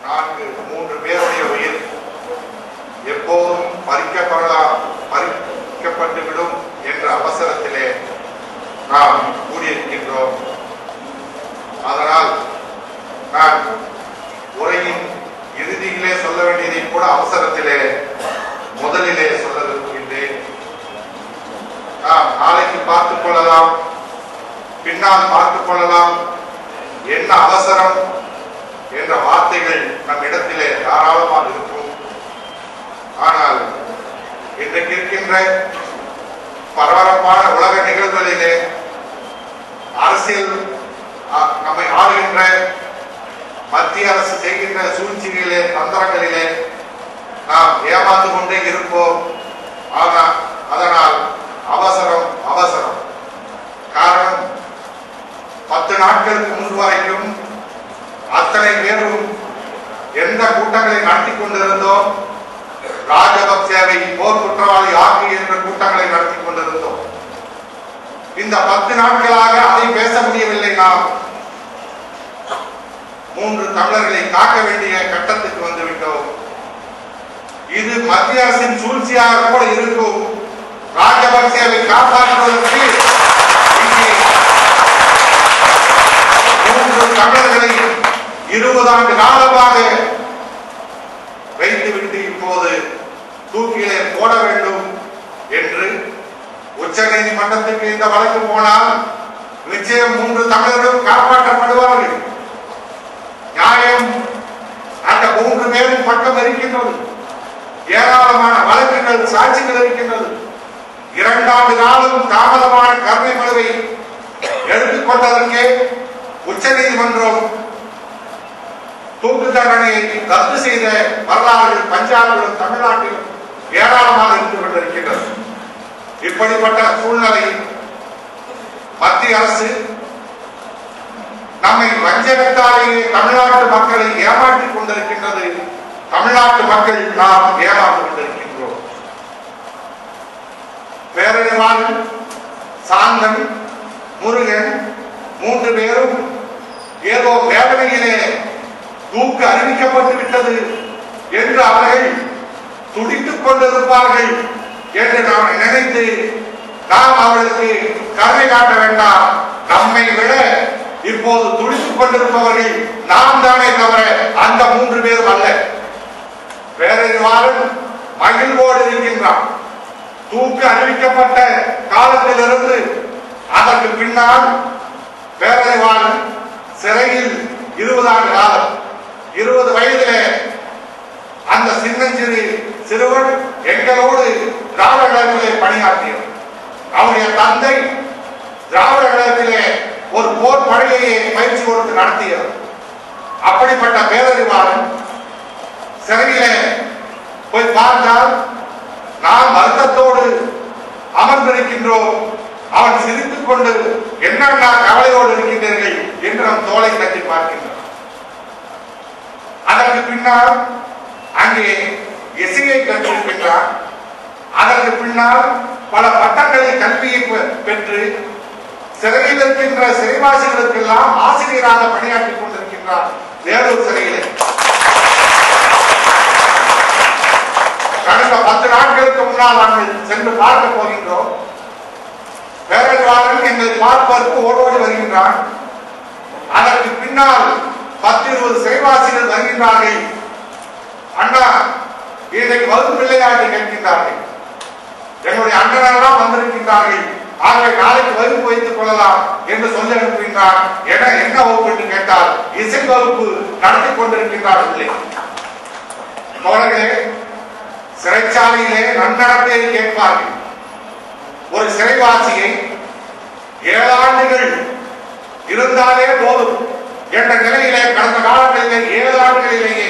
மூன்று பேருடைய உயிர் எப்போதும் பறிக்கப்பட்டுவிடும் என்ற அவசரத்திலே நாம் கூடியிருக்கின்றோம். அதனால் நான் உரையின் இறுதியிலே சொல்ல வேண்டியதை கூட அவசரத்திலே முதலிலே சொல்ல விரும்புகின்றேன். நாம் நாளைக்கு பார்த்துக் கொள்ளலாம், பின்னால் பார்த்துக் கொள்ளலாம், என்ன அவசரம் என்ற வார்த்தைகள் நம் இடத்திலே தாராளமாக இருக்கும். ஆனால் இன்றைக்கு இருக்கின்ற பரபரப்பான உலக நிகழ்வுகளிலே அரசியல் நம்மை ஆளுகின்ற மத்திய அரசு செய்கின்ற சூழ்ச்சிகளிலே தந்திரங்களிலே நாம் ஏமாந்து கொண்டே இருப்போம். அதனால் அவசரம் அவசரம். காரணம், 10 நாட்களுக்கு முன்பு வரைக்கும் அத்தனை பேரும் எந்த கூட்டங்களை நடத்தி கொண்டிருந்தோம்? ராஜபக்சேவை போர் குற்றவாளி ஆக்கி என்ற கூட்டங்களை நடத்தி கொண்டிருந்தோம். இந்த 10 நாட்களாக அதை பேச முடியவில்லை. நாம் 3 தமிழர்களை காக்க வேண்டிய கட்டத்துக்கு வந்துவிட்டோம். இது மத்திய அரசின் சூழ்ச்சியாக கூட இருக்கும். ராஜபக்சேவை காப்பாற்றுவதற்கு 3 தமிழர்களை 20 ஆண்டு காலமாக வைத்துவிட்டு இப்போது தூக்கிலே போட வேண்டும் என்று உச்ச நீதிமன்றத்துக்கு இந்த வழக்கு போனால் நிச்சயம் 3 தமிழர்களும் காப்பாற்றப்படுவார்கள். நியாயம் அந்த 3 பேரும் பக்கம் இருக்கின்றது. ஏராளமான வழக்குகள், சாட்சிகள் இருக்கின்றது. 2 ஆண்டு காலம் தாமதமான கருணை மனுவை எடுத்துக்கொண்டதற்கே உச்ச நீதிமன்றம் தூக்கு தண்டனையை ரத்து செய்த வரலாறு பஞ்சாபிலும் தமிழ்நாட்டிலும் ஏராளமாக இருந்து கொண்டிருக்கின்றது. இப்படிப்பட்ட சூழ்நிலை மத்திய அரசு நம்மை வஞ்சகத்தாலேயே தமிழ்நாட்டு மக்களை ஏமாற்றிக் கொண்டிருக்கின்றது. தமிழ்நாட்டு மக்கள் நாம் ஏமாந்து கொண்டிருக்கின்றோம். பேரறிவாளன், சாந்தன், முருகன் 3 பேரும் ஏதோ வேதனையிலே தூக்கு அறிவிக்கப்பட்டு விட்டது என்று அவர்கள் துடித்துக் கொண்டிருப்பார்கள் என்று நாம் நினைத்து நாம் அவர்களுக்கு கருணை காட்ட வேண்டாம். நம்மை விட இப்போது துடித்துக் கொண்டிருப்பவர்கள் நாம் தானே தவிர அந்த 3 பேரும் அல்ல. பேரறிவாளன் மகிழ்வோடு இருக்கின்றான். தூக்கு அறிவிக்கப்பட்ட காலத்திலிருந்து அதற்கு பின்னால் பேரறிவாளன் சிறையில் 20 ஆண்டு காலம், 20 வயதிலே அந்த சின்னஞ்சிறு சிறுவன் எங்களோடு திராவிட கழகத்திலே பணியாற்றியவர். அவருடைய தந்தை திராவிட கழகத்திலே ஒரு போர் படையை பயிற்சி கொடுத்து நடத்தியவர். அப்படிப்பட்ட பேரறிவாளன் சிறையிலே போய் பார்த்தால் நாம் வருத்தத்தோடு அமர்ந்திருக்கின்றோம். அவன் சிரித்துக் கொண்டு என்னென்ன கவலையோடு இருக்கின்றீர்கள் என்று நம் தோளை தட்டி பார்க்கின்றான். அதற்கு பின்னால் அங்கே இசையை கற்றிருக்கின்றான். அதற்கு பின்னால் பல பட்டங்களை கல்வியை பெற்று சிறையில் இருக்கின்ற சிறைவாசிகளுக்கெல்லாம் ஆசிரியராக பணியாற்றிக் கொண்டிருக்கின்றார் வேலூர் சிறையிலே. கடந்த 10 நாட்களுக்கு முன்னால் நாங்கள் சென்று பார்க்க போகின்றோம். பேரறிவாளன் எங்களை பார்ப்பதற்கு ஓடோடி வருகின்றான். அதற்கு பின்னால் 10-20 சிறைவாசிகள் வருகின்றார்கள். அண்ணா, இன்றைக்கு வகுப்பு விளையாட்டு கேட்கின்றார்கள். எங்களுடைய அண்ணனெல்லாம் வந்திருக்கின்றார்கள், ஆகவே நாளைக்கு வகுப்பு வைத்துக் கொள்ளலாம் என்று சொல்லி அனுப்புகின்றார். என்ன வகுப்பு என்று கேட்டால் இசை வகுப்பு நடத்தி கொண்டிருக்கின்றார்கள். தோழர்களே, சிறைச்சாலையிலே நன்னடத்தையை கேட்பார்கள். ஒரு சிறைவாசியை 7 ஆண்டுகள் இருந்தாலே போதும் என்ற நிலையிலே கடந்த காலங்களிலே 7 ஆண்டுகளிலேயே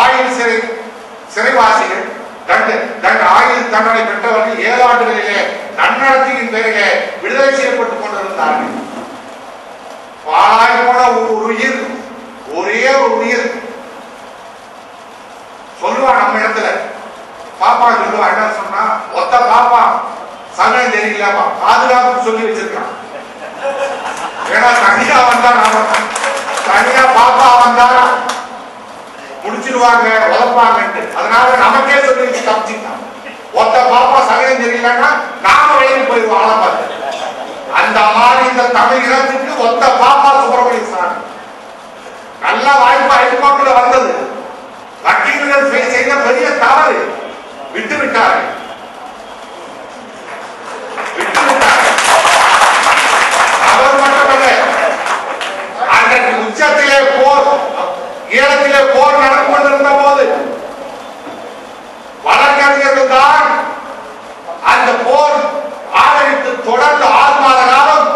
ஆயுள் சிறைவாசிகள் ஆயுள் தண்டனை பெற்றவர்கள் 7 ஆண்டுகளிலே நன்னடத்தையின் பேரிலே விடுதலை செய்யப்பட்டுக் கொண்டிருந்தார்கள். பாழாய் போன ஒரு உயிர், ஒரே ஒரு உயிர். சொல்லுவா நம்ம இடத்துல பாப்பா சொல்லுவா, என்ன சொன்னா, ஒத்த பாப்பா சமயம் தெரியலாமா பாதுகாப்பு சொல்லி வச்சிருக்கான். ஏன்னா தனியா வந்தா நாம தனியா பாப்பா வந்தா அடிச்சிருவாங்க உதப்பாங்க. அதனால நமக்கே சொல்லி தப்பிச்சுட்டான். ஒத்த பாப்பா சகயம் தெரியலன்னா நாம வெளியே போயிடுவோம் ஆளை பார்த்து. அந்த மாதிரி இந்த தமிழ் இனத்துக்கு ஒத்த பாப்பா சுப்பிரமணிய சாமி. நல்ல வாய்ப்பு ஹைகோர்ட்ல வந்தது. வக்கீல்கள் செய்த பெரிய தவறு விட்டு விட்டார்கள். அவர் மட்டுமல்ல, அன்றைக்கு உச்சத்திலே போர், ஈழத்திலே போர் நடந்து கொண்டிருந்த போது வழக்கறிஞர்கள் தான் அந்த போர் ஆதரித்து தொடர்ந்து 6 மாத காலம்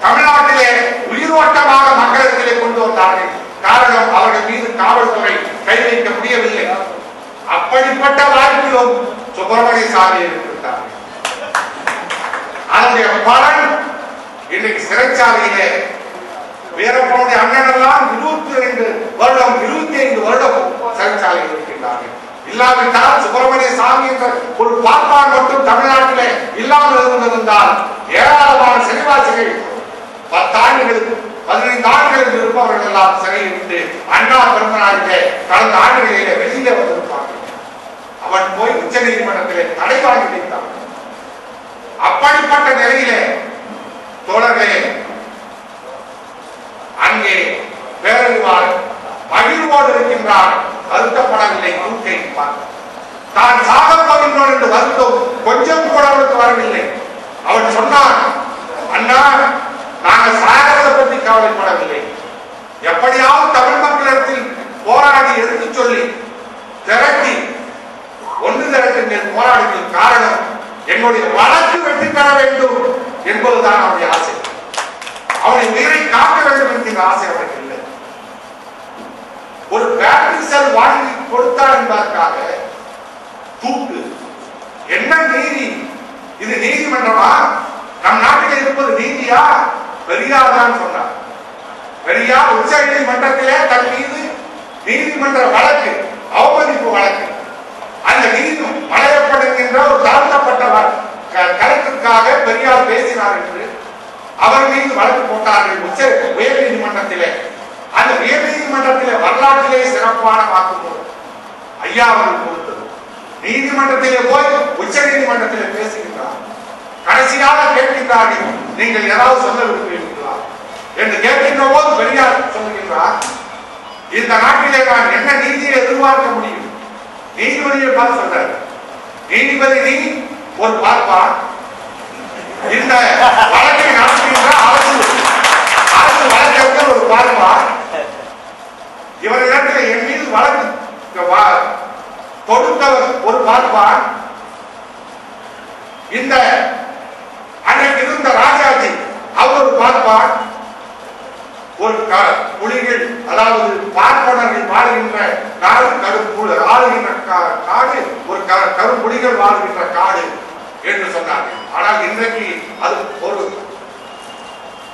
தமிழ்நாட்டிலே உயிரோட்டமாக மக்களிடத்திலே கொண்டு வந்தார்கள். காரணம், அவர்கள் மீது காவல்துறை கை வைக்க முடியவில்லை. அப்படிப்பட்ட வாய்ப்பிலும் சுப்பிரமணிய சாமி இருக்கிறார்கள். அதனுடைய பலன் இன்னைக்கு சிறைச்சாலையிலே வீரப்பனுடைய அண்ணன் எல்லாம் 22 வருடம் 25 வருடம் சிறைச்சாலையில் இருக்கின்றார்கள். இல்லாவிட்டால் சுப்பிரமணிய சாமி என்ற ஒரு பார்ப்பான் மட்டும் தமிழ்நாட்டிலே இல்லாமல் இருந்திருந்தால் ஏராளமான சிறைவாசிகள் 10 ஆண்டுகளுக்கு 15 ஆண்டுகளுக்கு இருப்பவர்கள் எல்லாம் சிறையில் விட்டு அண்ணா பிறந்த நாளிலே கடந்த ஆண்டுகளிலே வெளியிலே வந்திருப்பார்கள். அவன் போய் உச்ச நீதிமன்றத்திலே தடை வாங்கி வைத்தான். அப்படிப்பட்ட நிலையிலே தோழர்களே, அங்கே பேரறிவார் மகிழ்வோடு இருக்கின்றார். வருத்தப்படவில்லை. தூக்கை தான் சாக போகின்றோம் என்று வருத்தம் கொஞ்சம் கூட அவனுக்கு வரவில்லை. அவன் சொன்னான், அண்ணா நாங்கள் சாகரத்தை பற்றி கவலைப்படவில்லை. எப்படியாவது தமிழ் மக்களிடத்தில் போராடி எடுத்து சொல்லி திரட்டி ஒன்று திரட்டி போராடுங்கள். காரணம், என்னுடைய வழக்கு வெற்றி பெற வேண்டும் என்பதுதான் அவனுடைய ஆசை. அவனை உயிரை காக்க வேண்டும் என்கின்ற ஆசை அவனுக்கு இல்லை. ஒரு பேட்டரி செல் வாங்கி கொடுத்தார் என்பதற்காக தூக்கு. என்ன நீதி இது? நீதிமன்றமா? நம் நாட்டில் இருப்பது நீதியா? பெரியார் தான் சொன்னார். பெரியார் உச்ச நீதிமன்றத்திலே தன் மீது நீதிமன்ற வழக்கு, அவமதிப்பு வழக்கு, அந்த நீதி மலையப்படுகின்ற ஒரு தாழ்த்தப்பட்டவர் கருத்துக்காக பெரியார் பேசினார் என்று அவர் மீது வழக்கு போட்டார்கள் உச்ச உயர் நீதிமன்றத்திலே. அந்த உயர் நீதிமன்றத்திலே வரலாற்றிலே சிறப்பான வாக்குமூலம் ஐயா அவர்கள் கொடுத்தது. நீதிமன்றத்திலே போய் உச்ச நீதிமன்றத்திலே பேசுகின்றார். கடைசியாக கேட்கின்றார்கள், நீங்கள் ஏதாவது சொல்ல விரும்புகிறீர்களா என்று கேட்கின்ற போது பெரியார் சொல்லுகின்றார், இந்த நாட்டிலே நான் என்ன நீதியை எதிர்பார்க்க முடியும்? நீதிபதியை பார்த்து சொல்றாரு, நீதிபதி நீ ஒரு பார்ப்பான், இந்த வழக்கை நடத்துகின்ற அரசு வழக்கறிஞர் ஒரு பார்ப்பான், இவரிடத்தில் என் மீது வழக்கு தொடுத்தவர் ஒரு பார்ப்பான், இந்த அன்றைக்கு இருந்த ராஜாஜி அவர் ஒரு பார்ப்பான், ஒரு புலிகள் அதாவது பார்ப்பனர்கள் வாழ்கின்ற நாடு, ஆளுகின்ற காடு, ஒரு கரும்புலிகள் வாழ்கின்ற காடு என்று சொன்னார்கள். ஆனால் இன்றைக்கு அது ஒரு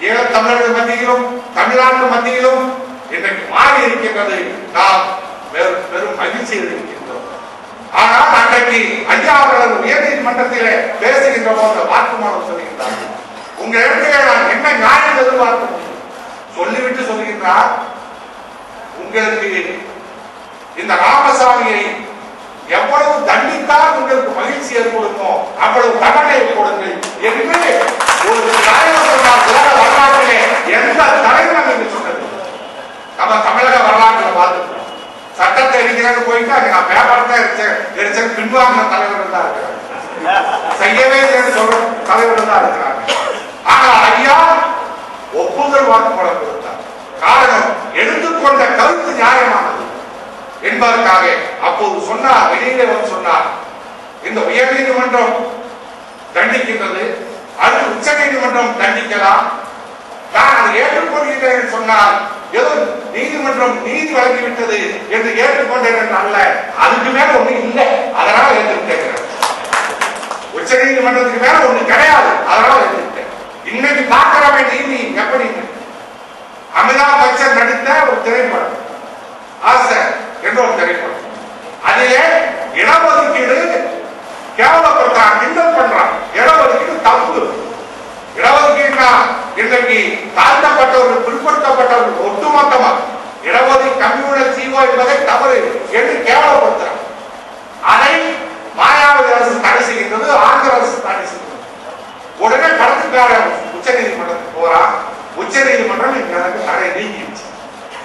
ஈழத் தமிழர்கள் மத்தியிலும் தமிழ்நாட்டு மத்தியிலும் இன்றைக்கு மாறி இருக்கின்றது. நாம் பெரும் மகிழ்ச்சியில் இருக்கின்றோம். ஆனால் அன்றைக்கு ஐயா அவர்கள் உயர் நீதிமன்றத்திலே பேசுகின்ற போது வாக்குமூலம் சொல்லுகின்றார்கள், உங்க இடத்திலே நான் என்ன நியாயம் எதிர்பார்க்க முடியும்? சொல்லிவிட்டு சொல்லுகின்றார், உங்களுக்கு இந்த ராமசாமியை எவ்வளவு தண்டித்தால் உங்களுக்கு மகிழ்ச்சி ஏற்படுமோ அவ்வளவு தண்டனை கொடுங்கள் என்று ஒரு தலைவர் சொன்னார். உலக வரலாற்றிலே எந்த தலைவரும் என்று சொன்னது நம்ம தமிழக வரலாற்றில் பார்த்துக்கிறோம். சட்டத்தை எரிக்கிறது போயிட்டு அங்க நான் பேப்பர் தான் எரிச்ச பின்வாங்கின தலைவர்கள் தான் இருக்கிறாங்க, செய்யவே சொல்ற தலைவர்கள் தான் இருக்கிறாங்க. ஆனால் ஐயா ஒப்புதல் வாக்குமூலம் கொடுத்தார். காரணம், எடுத்துக்கொண்ட கருத்து நியாயமானது என்பதற்காக அப்போது சொன்னார், வெளியிலே வந்து சொன்னார், இந்த உயர் நீதிமன்றம் தண்டிக்கின்றது, அடுத்து உச்ச நீதிமன்றம் தண்டிக்கலாம், நான் அதை ஏற்றுக்கொள்கிறேன் சொன்னால் ஏதோ நீதிமன்றம் நீதி வழங்கிவிட்டது என்று ஏற்றுக்கொண்டேன் அல்ல, அதுக்கு மேல ஒண்ணு இல்லை, அதனால ஏற்றுக்கிட்டேன். உச்ச நீதிமன்றத்துக்கு மேல ஒண்ணு கிடையாது, அதனால ஏற்றுக்கிட்டேன். இன்னைக்கு பார்க்கிறவங்க நீதி எப்படி? அமிதாப் பச்சன் நடித்த ஒரு திரைப்படம் ஆசை என்ற ஒரு திரைப்படம், அதிலே இடஒதுக்கீடு கேவலப்படுறான், கிண்டல் பண்றான். இடஒதுக்கீடு தப்பு. இடஒதுக்கீடுனா இன்றைக்கு தாழ்த்தப்பட்டவர்கள் பிற்படுத்தப்பட்டவர்கள் ஒட்டுமொத்தமா இடஒதுக்கீடு கம்யூனல் நீதித்துவம் என்பதை தவறு என்று கேவலப்படுத்துறார். அதை மாயாவதி அரசு தடை செய்கின்றது, ஆந்திர அரசு தடை செய்கின்றது. உடனே படத்துக்கார உச்ச நீதிமன்றத்துக்கு போறான். உச்ச நீதிமன்றம் எனக்கு தடை நீக்கிடுச்சு.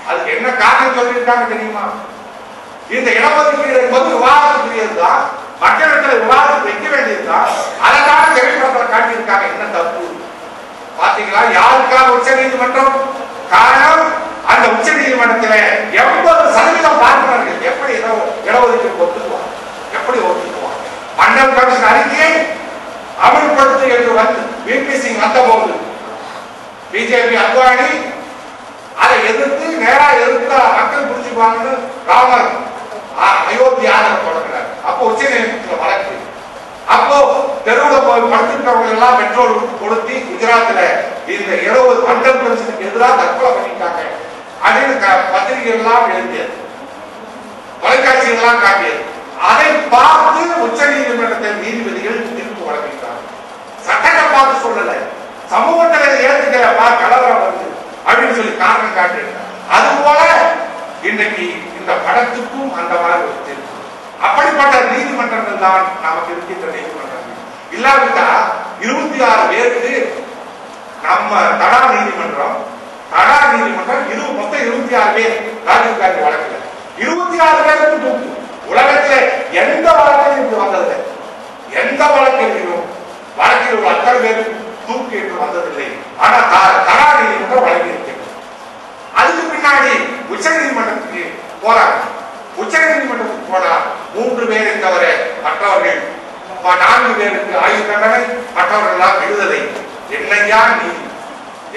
அதுக்கு என்ன காரணம் சொல்லியிருக்காங்க தெரியுமா? இந்த இடஒதுக்கீடு என்பது விவாதத்துக்குரியதுதான், மக்களிடத்தில் விவாதம் வைக்க வேண்டியதுதான். அதற்கான திரைப்படத்தில் காட்டியிருக்காங்க. என்ன தப்பு பாத்தீங்களா? யாருக்காக உச்ச நீதிமன்றம்? காரணம், அந்த உச்ச நீதிமன்றத்தில் 80% பார்ப்பனர்கள் எப்படி இடஒதுக்கீடு ஒத்துக்குவாங்க? எப்படி ஒத்துக்குவாங்க? மண்டல் கமிஷன் அறிக்கையை அமல்படுத்து என்று வந்து விபி சிங் வந்தபோது பிஜேபி அத்வானி அதை எதிர்த்து நேரா எதிர்த்தா மக்கள் புரிஞ்சுக்குவாங்கன்னு ராமர் அயோத்தி ஆதரவு தொடங்கினார். அப்போ உச்ச நீதிமன்றத்தில் வழக்கு. அப்போ தெருவில் போய் படுத்துக்கிறவங்க எல்லாம் பெட்ரோல் கொடுத்து குஜராத்ல இந்த 70 மண்டல் கமிஷனுக்கு எதிராக தற்கொலை பண்ணிட்டாங்க அப்படின்னு பத்திரிகை எல்லாம் எழுதியது, தொலைக்காட்சிகள் எல்லாம் காட்டியது. அதை பார்த்து உச்ச நீதிமன்றத்தில் நீதிபதிகள் தீர்ப்பு வழங்கிட்டார். சட்டத்தை பார்த்து சொல்லல, சமூகத்தில் ஏற்றுக்கிறப்பா கலவரம் வருது அப்படின்னு சொல்லி காரணம் காட்டியிருக்காங்க. அது போல இன்னைக்கு இந்த படத்துக்கும் அந்த மாதிரி ஒரு தீர்ப்பு. அப்படிப்பட்ட நீதிமன்றங்கள் தான் நமக்கு இருக்கின்ற நீதிமன்றங்கள். இல்லாவிட்டா 26 பேருக்கு நம்ம தடா நீதிமன்றம் மொத்தம் 26 பேர் ராஜீவ் காந்தி வழக்குல 26 பேருக்கு தூக்கு. உலகத்தில் எந்த வழக்கிலும் இப்படி வந்ததில்லை. எந்த வழக்கிலும் உள்ள அத்தனை பேருக்கு தூக்கு என்று வந்ததில்லை. ஆனா தடா நீதிமன்றம் வழங்கி இருக்கிறது. அதுக்கு பின்னாடி உச்ச நீதிமன்றத்துக்கு போறாங்க. உச்ச நீதிமன்றத்துக்கு போனா 3 பேரை தவிர மற்றவர்கள் 4 பேருக்கு ஆயுள் தண்டனை, மற்றவர்கள் எல்லாம் விடுதலை. என்னையா நீதி?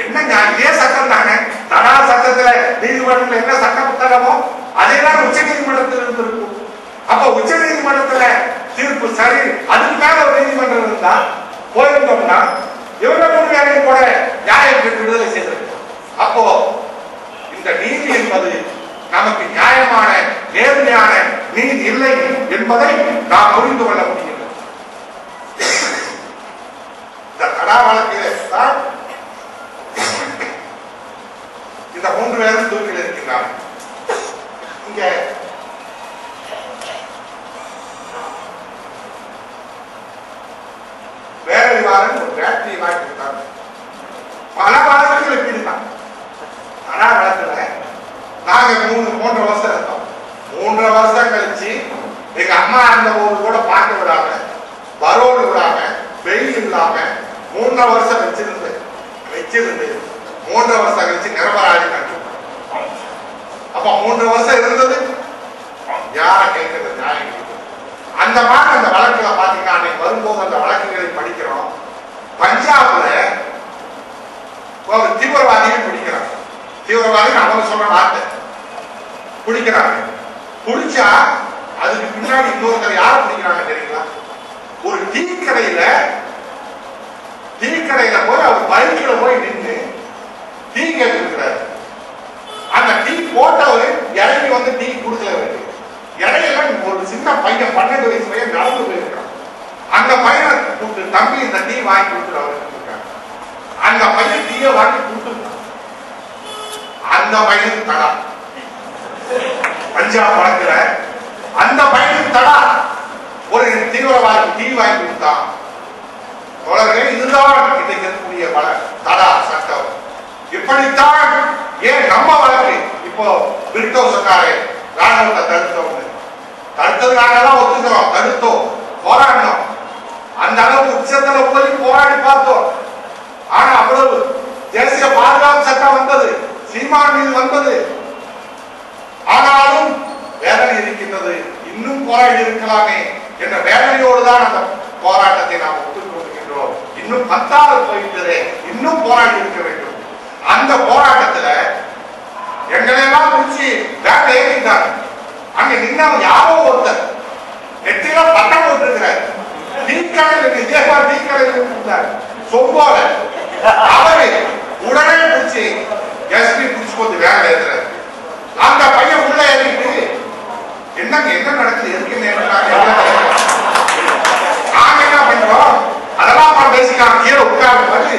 என்ன இதே சட்டம் தானே. தடா சட்டத்துல நீதிமன்றத்தில் என்ன சட்ட புத்தகமோ அதேதான் உச்ச நீதிமன்றத்தில் இருந்திருக்கும். அப்ப உச்ச நீதிமன்றத்துல தீர்ப்பு சரி, அதுக்கு மேல ஒரு நீதிமன்றம் இருந்தா போயிருந்தோம்னா இவங்க 3 பேரையும் கூட நியாயம் பெற்று விடுதலை செய்திருக்கோம். அப்போ இந்த நீதி என்பது நமக்கு நியாயமான நேர்மையான நீதி இல்லை என்பதை நாம் புரிந்து கொள்ள முடியும். இந்த தடா வழக்கிலே தான் இந்த 3 பேரும் தூக்கில் இருக்கின்றார். இங்க வேற விவாதம் ஒரு பேட்டரி வாங்கி கொடுத்தாங்க. பல வழக்குகள் இப்படிதான். தடா வழக்குல நாங்க 3 வருஷம் இருந்தோம். 3 வருஷம் கழிச்சு எங்க அம்மா இருந்த போது கூட பார்க்க விடாம, பரோடு விடாம, வெயில் இல்லாம 3 வருஷம் வச்சிருந்து 3 வருஷம் கழிச்சு நிரபராதி கண்டு. அப்ப 3 வருஷம் இருந்தது யார கேட்கறது? நியாயம். அந்த மாதிரி அந்த வழக்குல பாத்தீங்கன்னா அன்னைக்கு வரும்போது அந்த வழக்குகளை படிக்கிறோம். பஞ்சாப்ல ஒரு தீவிரவாதியை பிடிக்கிறாங்க. தீவிரவாதி அவங்க சொல்ற வார்த்தை பிடிக்கிறாங்க. பிடிச்சா அதுக்கு பின்னாடி இன்னொருத்தர் யார பிடிக்கிறாங்க தெரியுங்களா? ஒரு டீ கடையில போய் அவர் பைக்ல போய் நின்று டீ கேட்டுக்கிறாரு. அந்த டீ போட்டவரு இறங்கி வந்து டீ கொடுக்கல. இடையில ஒரு சின்ன பையன் 12 வயசு பையன் நடந்து போயிருக்கான். அந்த பையனை கூப்பிட்டு தம்பி இந்த டீ வாங்கி கொடுத்துருவாரு. அந்த பையன் டீயை வாங்கி கொடுத்துருக்கான். அந்த பையனுக்கு தடா. பஞ்சாப் வழக்குல அந்த பையனுக்கு தடா. ஒரு தீவிரவாதி டீ வாங்கி கொடுத்தான். இதுதான் இன்னைக்கு இருக்கக்கூடிய தடா சட்டம். இப்படித்தான் ஏன் நம்ம வழக்கு இப்போ பிரிட்டோ சொன்னாரு ராணுவத்தை தடுத்ததுனால தான் ஒத்துக்கிறோம், தடுத்தோம், போராடினோம். அந்த அளவுக்கு உச்சத்துல போய் போராடி பார்த்தோம். ஆனா அவ்வளவு தேசிய பாதுகாப்பு சட்டம் வந்தது, சீமான் மீது வந்தது. ஆனாலும் வேதனை இருக்கின்றது. இன்னும் போராடி இருக்கலாமே என்ற வேதனையோடு தான் அந்த போராட்டத்தை நாம் ஒத்துக்கொண்டிருக்கின்றோம். இன்னும் 10 போயிட்டதே, இன்னும் போராடி இருக்க வேண்டும். அந்த போராட்டத்துல எங்களெல்லாம் முடிச்சு வேட்டை ஏறிட்டாங்க. அங்க நின்னவன் யாரோ ஒருத்தர் நெத்தில பட்டம் போட்டிருக்கிறார். சொம்போல அவரு உடனே பிடிச்சி எஸ்பி பிடிச்சு போட்டு வேலை ஏற்றுறாரு. அந்த பையன் உள்ள ஏறிட்டு என்னங்க என்ன நடக்குது, எதுக்கு நாங்க என்ன பண்றோம் அதெல்லாம் பேசிக்கலாம். கீழே உட்கார்ந்து வந்து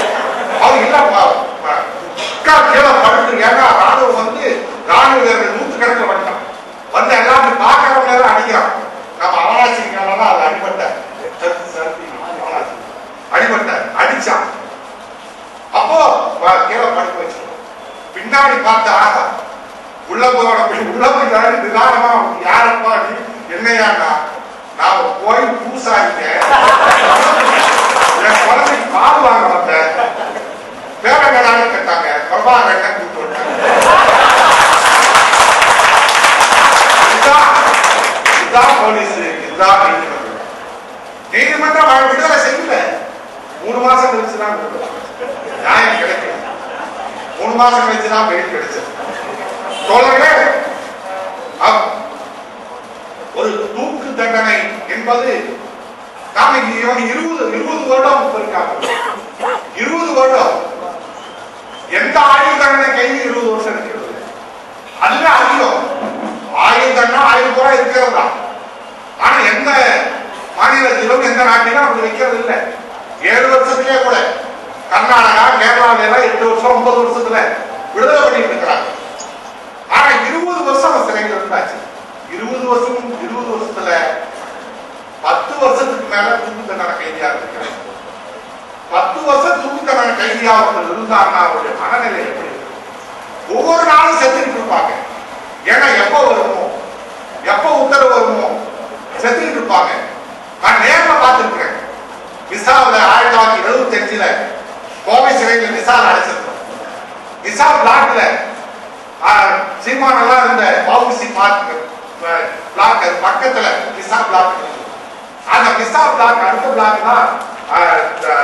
அவங்க இல்ல உட்கார் கீழே படுத்து. ஏன்னா ராணுவம் வந்து ராணுவ வீரர்கள் 100 கணக்கில் பண்ணிட்டான். போய் நிதானமா யாரப்பா நீ என்னையாண்ணா நான் கோயில் பூசாரிங்க என் குழந்தைக்கு பால் வாங்க வந்தேன் பேரங்களான்னு கேட்டாங்க பிரபாகரன் கூப்பிட்டு வந்தாங்க இதுதான் போலீஸ் இதுதான் நீதிமன்றம் விடுதலை செய்யல 3 மாசம் கழிச்சுதான் நியாயம் கிடைக்கல 3 மாசம் கழிச்சுதான் பெயில் கிடைச்சது தோழர்களே ஒரு தூக்கு தண்டனை என்பது நாம இவன் 20 வருடம் இருக்காங்க 20 வருடம் எந்த ஆயுள் தண்டனை கைது 20 வருஷம் இருக்கிறது அதுவே அதிகம் ஆயுள் தண்டனை 1000 ரூபாய் இருக்கிறது தான் ஆனா எந்த மாநிலத்திலும் எந்த நாட்டிலும் அப்படி வைக்கிறது இல்லை 7 வருஷத்துலயே கூட கர்நாடகா கேரளாவில 8 வருஷம் 9 வருஷத்துல விடுதலை பண்ணிட்டு இருக்கிறாங்க ஆனா 20 வருஷம் சிறையில் இருந்தாச்சு 20 வருஷத்துல 10 வருஷத்துக்கு மேல தூக்கு தண்டனை கைதியா இருக்கிறாங்க 10 வருஷம் தூக்கு தண்டனை கைதியா அவர்கள் இருந்தாங்கன்னா அவருடைய மனநிலை எப்படி ஒவ்வொரு நாளும் செத்துக்கிட்டு இருப்பாங்க ஏன்னா எப்ப வருமோ எப்ப உத்தரவு வருமோ செத்துக்கிட்டு இருப்பாங்க நான் நேர்ல பார்த்துருக்கிறேன் விசாவில் 1975 கோவை சிறையில் விசால அடைச்சிருக்கோம் விசா பிளாக்ல சீமானெல்லாம் இருந்த பாபுசி பார்க் பிளாக் பக்கத்துல விசா பிளாக் அந்த விசா பிளாக் அடுத்த பிளாக் தான்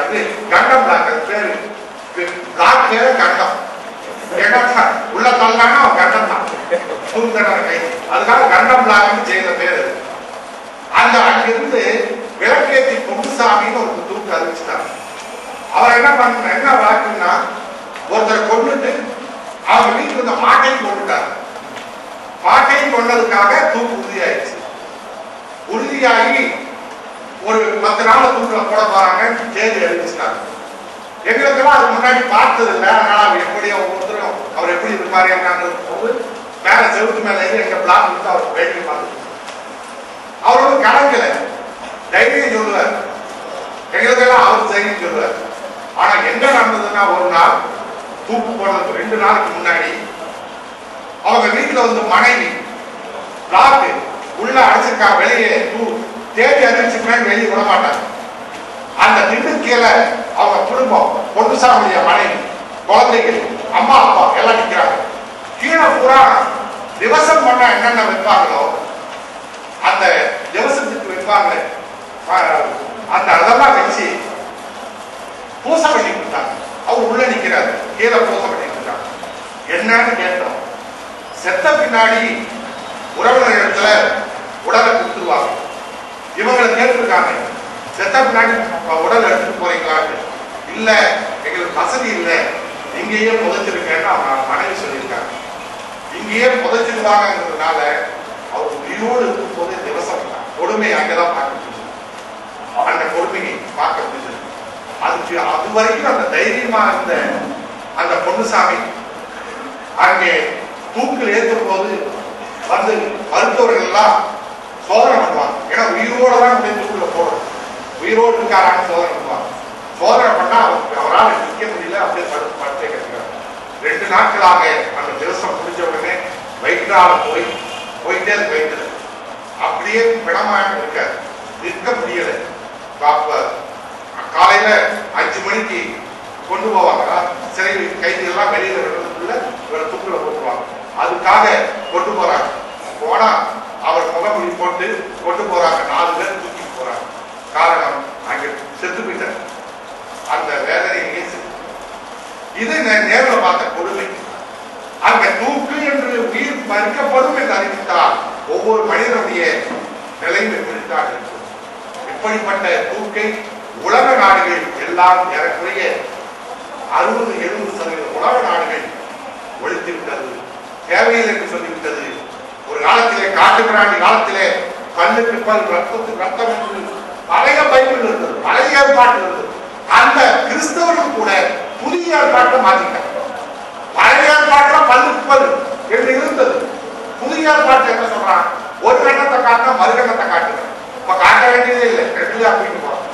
இது கண்டம் பிளாக் அது பேரு பிளாக் பேரு கண்டம் உள்ள தள்ளானா கண்டம் தான் தூக்குதண்டனை கைது அதுக்காக கண்டம் பிளாக்னு செய்த பேரு அந்த அங்கிருந்து விளக்கேற்றி பொன்னுசாமின்னு ஒரு தூக்கு அறிவிச்சிட்டாங்க அவர் என்ன வழக்குன்னா ஒருத்தர் கொண்டுட்டு அவங்க வீட்டுல இருந்த மாட்டையும் கொண்டுட்டாங்க மாட்டையும் கொண்டதுக்காக தூக்கு உறுதியாயிடுச்சு உறுதியாகி ஒரு 10 நாள் தூக்குல போட போறாங்க தேதி அறிவிச்சிட்டாங்க எங்களுக்கெல்லாம் அது முன்னாடி பார்த்தது இல்லை அதனால அவர் எப்படி ஒவ்வொருத்தரும் அவர் எப்படி இருப்பாரு என்னன்றது மேல செவுத்து மேல எங்க பிளாக் இருந்து அவர் வேடிக்கை பார்த்துட்டு அவர் வந்து கலங்கல தைரியம் சொல்லுவார் எங்களுக்கெல்லாம் அவர் தைரியம் சொல்லுவார் ஆனா என்ன நடந்ததுன்னா ஒரு நாள் தூக்கு போடுறதுக்கு 2 நாளைக்கு முன்னாடி அவங்க வீட்டுல வந்து மனைவி பிளாக் உள்ள அடைச்சிருக்கா வெளியே தேடி அறிவிச்சுக்கிறேன் வெளியே விட மாட்டாங்க அந்த திண்டு கீழே அவங்க குடும்பம் பொன்னுசாமிய மனைவி குழந்தைகள் அம்மா அப்பா எல்லாம் நிற்கிறாங்க கீழே பூரா திவசம் பண்ண என்னென்ன வைப்பாங்களோ அந்த திவசத்துக்கு வைப்பாங்க அந்த அதெல்லாம் வச்சு பூசை பண்ணி கொடுத்தாங்க அவர் உள்ள நிக்கிறாரு கீழே பூசை பண்ணி கொடுத்தாங்க என்னன்னு கேட்டோம் செத்த பின்னாடி உறவினர் இடத்துல உடலை கொடுத்துருவாங்க இவங்களை கேட்டிருக்காங்க செத்த பின்னாடி உடல் எடுத்துட்டு போறீங்களான்னு இல்ல எங்களுக்கு வசதி இல்லை இங்கேயே புதைச்சிருக்கேன்னு அவங்க மனைவி சொல்லியிருக்காங்க இங்கேயே புதைச்சிருவாங்கிறதுனால அவர் உயிரோடு இருக்கும் போதே திவசம் கொடுமை அங்கதான் பார்க்க முடியும் அந்த கொடுமையை பார்க்க முடியுது அதுக்கு அது வரைக்கும் அந்த தைரியமா இருந்த அந்த பொன்னுசாமி அங்கே தூக்கில் ஏற்றும் போது வந்து மருத்துவர்கள் எல்லாம் சோதனை பண்ணுவாங்க ஏன்னா உயிரோட தான் தூக்குல போடணும் உயிரோடு இருக்காரான்னு சோதனை பண்ணுவாங்க சோதனை பண்ணா அவரால் நிற்க முடியல அப்படியே படுத்தே கிடைக்கிறார் 2 நாட்களாக அந்த திவசம் முடிஞ்ச உடனே வயிற்றால போயிட்டே இருக்கு வயிற்று அப்படியே பிணமாக இருக்காது நிற்க முடியல காலையில 5 மணிக்கு கொண்டு போவாங்க சிறை கைதிகள்லாம் வெளியில விடுறதுக்குள்ள இவரை தூக்குல போட்டுருவாங்க அதுக்காக கொண்டு போறாங்க போனா அவர் முகமொழி போட்டு கொண்டு போறாங்க 4 பேர் தூக்கிட்டு போறாங்க காரணம் அங்க செத்து போயிட்டார் அந்த வேதனையே இது நேர்ல பார்த்த கொடுமை அங்க தூக்கு என்று உயிர் மறுக்கப்படும் என்று அறிவித்தால் ஒவ்வொரு மனிதனுடைய நிலைமை குறித்தாக இருக்கும் இப்படிப்பட்ட தூக்கை உலக நாடுகள் எல்லாம் ஏறக்குறைய 60-70% உலக நாடுகள் ஒழித்து விட்டது தேவையில்லை என்று சொல்லிவிட்டது ஒரு காலத்திலே காட்டு பிராண்டி காலத்திலே கல்லுக்கு பல் ரத்தத்துக்கு ரத்தம் என்று பழைய பைபிள் இருந்தது பழைய ஏற்பாட்டு இருந்தது அந்த கிறிஸ்தவர்கள் கூட புதிய ஏற்பாட்டை மாற்றிட்டாங்க பழைய ஏற்பாட்டுல பல்லுக்கு பல் என்று இருந்தது புதிய ஏற்பாட்டு என்ன சொல்றான் ஒரு கண்ணத்தை காட்டினா மறு கண்ணத்தை காட்டுங்க இப்ப காட்ட வேண்டியதே இல்லை 2 அப்படின்னு போறோம்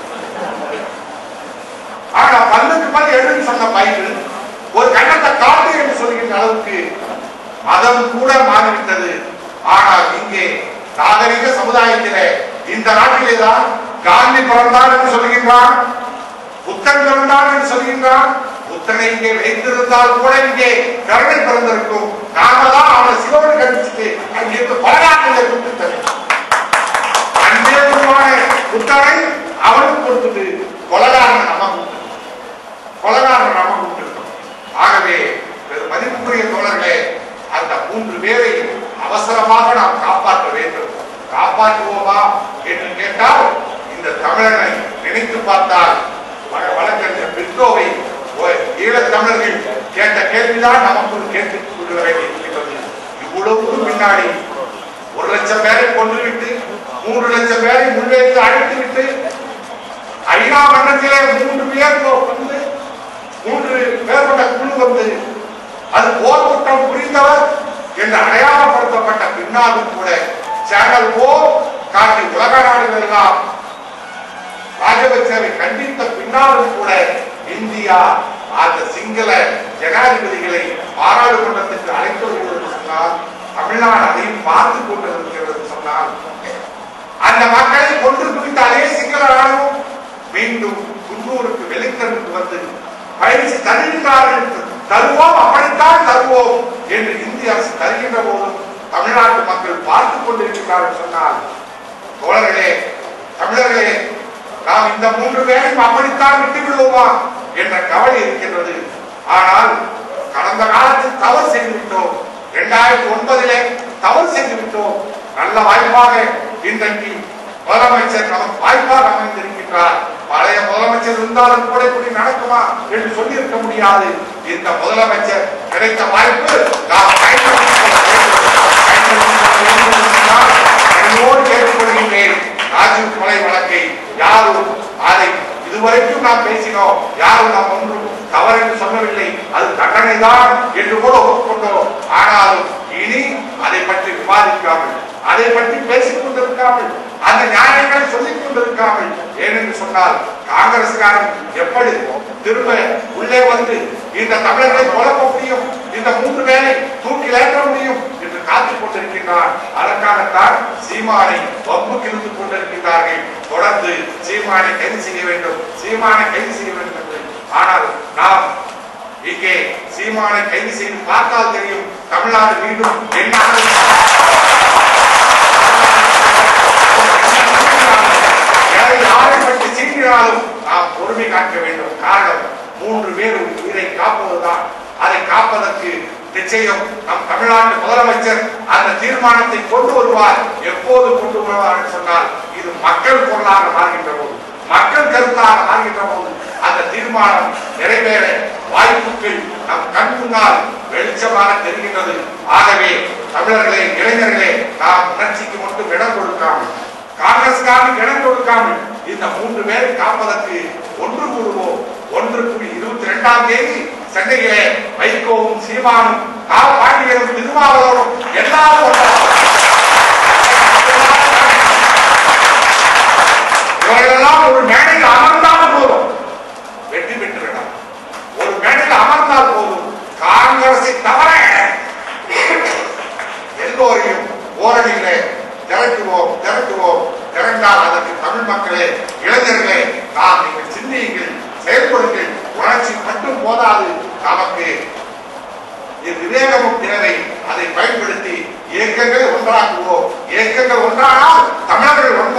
ஆனா பல்லுக்கு பல் எழுதுன்னு சொன்ன பைபிள் ஒரு கண்ணத்தை காட்டு என்று சொல்கின்ற அளவுக்கு மதம் கூட மாறிவிட்டது. ஆனால் இங்கே நாகரிக சமுதாயத்திலே இந்த நாட்டிலேதான் காந்தி பிறந்தார் என்று சொல்கின்றான், புத்தன் பிறந்தார் என்று சொல்கின்றான். புத்தனை இங்கே வைத்திருந்தால் கூட இங்கே கருணை பிறந்திருக்கும். நாம தான் அவனை சிவனை கழிச்சுட்டு அங்கிருந்து பலகாரங்களை கொடுத்துட்டேன். அன்பே உருவான புத்தனை அவனுக்கு கொடுத்துட்டு கொலகாரன் நம்ம கொடுத்திருக்கோம். ஆகவே மதிப்புக்குரிய தோழர்களே, அந்த 3 பேரை அவசரமாக நாம் காப்பாற்ற வேண்டும். காப்பாற்றுவோமா என்று கேட்டால் இந்த தமிழனை நினைத்து பார்த்தால் வழக்கறிஞர் பிரிட்டோவை ஈழத் தமிழர்கள் கேட்ட கேள்விதான் நமக்கு கேட்டுக் கொள்ள வேண்டியிருக்கிறது. இவ்வளவு பின்னாடி 1 லட்சம் பேரை கொன்றுவிட்டு 3 லட்சம் பேரை முன்வைத்து அழைத்துவிட்டு ஐநா மன்றத்திலே 3 பேர் வந்து 3 பேர் கொண்ட குழு வந்து அது போர் குற்றம் புரிந்தவர் என்று அடையாளப்படுத்தப்பட்ட பின்னாலும் கூட சேனல் போர் காட்டி உலக நாடுகள் எல்லாம் ராஜபக்சேவை கண்டித்த பின்னாலும் கூட இந்தியா அந்த சிங்கள ஜனாதிபதிகளை பாராளுமன்றத்திற்கு அழைத்து வருகிறது சொன்னால், தமிழ்நாடு அதையும் பார்த்துக் கொண்டிருக்கிறது சொன்னால், அந்த மக்களை கொன்று குவித்த அதே சிங்கள ராணுவம் மீண்டும் குன்னூருக்கு வெளிக்கருக்கு வந்து பயிற்சி தருகின்றார்கள். தருவோம், அப்படித்தான் தருவோம் என்று இந்திய அரசு தருகின்ற போதும் தமிழ்நாட்டு மக்கள் பார்த்துக் கொண்டிருக்கிறார்கள் சொன்னால், தோழர்களே, தமிழர்களே, நாம் இந்த 3 பேரையும் அப்படித்தான் விட்டு விடுவோமா என்ற கவலை இருக்கின்றது. ஆனால் கடந்த காலத்தில் தவறு செய்துவிட்டோம். 2009 தவறு செய்துவிட்டோம். நல்ல வாய்ப்பாக இன்றைக்கு முதலமைச்சர் நமக்கு வாய்ப்பாக அமைந்திருக்கின்றார். பழைய முதலமைச்சர் இருந்தாலும் கூட இப்படி நடக்குமா என்று சொல்லி இருக்க முடியாது. இந்த முதலமைச்சர் கிடைத்த வாய்ப்பு நாம் கேட்டுக்கொள்கின்றேன். ராஜீவ் கொலை வழக்கை யாரும் அதை இதுவரைக்கும் நாம் பேசினோம், யாரும் நாம் ஒன்றும் தவறு என்று சொல்லவில்லை. அது தண்டனை தான் என்று கூட ஒப்புக்கொண்டோம். ஆனாலும் இனி அதை பற்றி விவாதிக்காமல், அதை பற்றி பேசிக் கொண்டிருக்காமல், அந்த நியாயங்களை சொல்லிக் கொண்டிருக்காமல், ஏனென்று சொன்னால் காங்கிரஸ்காரன் எப்படி திரும்ப உள்ளே வந்து இந்த தமிழர்களை குழப்ப முடியும், இந்த 3 பேரை தூக்கில் ஏற்ற முடியும் என்று காத்துக் கொண்டிருக்கின்றார். அதற்காகத்தான் சீமானை வம்புக்கு இருந்து கொண்டிருக்கின்றார்கள். தொடர்ந்து சீமானை கைது செய்ய வேண்டும், சீமானை கைது செய்ய வேண்டும் என்று. ஆனால் நாம் இங்கே சீமானை கைது செய்து பார்த்தால் தெரியும் தமிழ்நாடு மீண்டும் என்ன யாரை பற்றி சீண்டினாலும் நாம் பொறுமை காக்க வேண்டும். காரணம் 3 பேர் உயிரை காப்பதுதான். அதை காப்பதற்கு நிச்சயம் நம் தமிழ்நாட்டு முதலமைச்சர் அந்த தீர்மானத்தை கொண்டு வருவார். எப்போது கொண்டு வருவார் என்று சொன்னால், இது மக்கள் பொருளாக மாறுகின்ற போது, மக்கள் கருத்தாக மாறுகின்ற போது அந்த தீர்மானம் நிறைவேற வாய்ப்புகள் நம் கண் முன்னால் வெளிச்சமாக தெரிகின்றது. ஆகவே தமிழர்களே, இளைஞர்களே, நாம் உணர்ச்சிக்கு மட்டும் இடம் கொடுக்காமல், காங்கிரஸ்காரனுக்கு இடம் கொடுக்காமல் இந்த 3 பேரை காப்பதற்கு ஒன்று கூடுவோம். 1/22 சென்னையிலே வைகோவும் சீமானும் பாண்டியனும் திருமாவளவனும் எல்லாரும் இவர்களெல்லாம் ஒரு மேடையில் அமர்ந்தால் போதும், வெற்றி பெற்று விடலாம். ஒரு மேடையில் அமர்ந்தால் போதும், காங்கிரஸை தவிர எல்லோரையும் ஓரணியிலே திரட்டுவோம். திரண்டால் அதற்கு தமிழ் மக்களே, இளைஞர்களே, நாம் நீங்கள் சிந்தியுங்கள், செயல்படுங்கள். உணர்ச்சி மட்டும் போதாது, நமக்கு விவேகமும் தேவை. அதை பயன்படுத்தி இயக்கங்களை ஒன்றாக்குவோம். இயக்கங்கள் ஒன்றானால் தமிழர்கள் ரொம்ப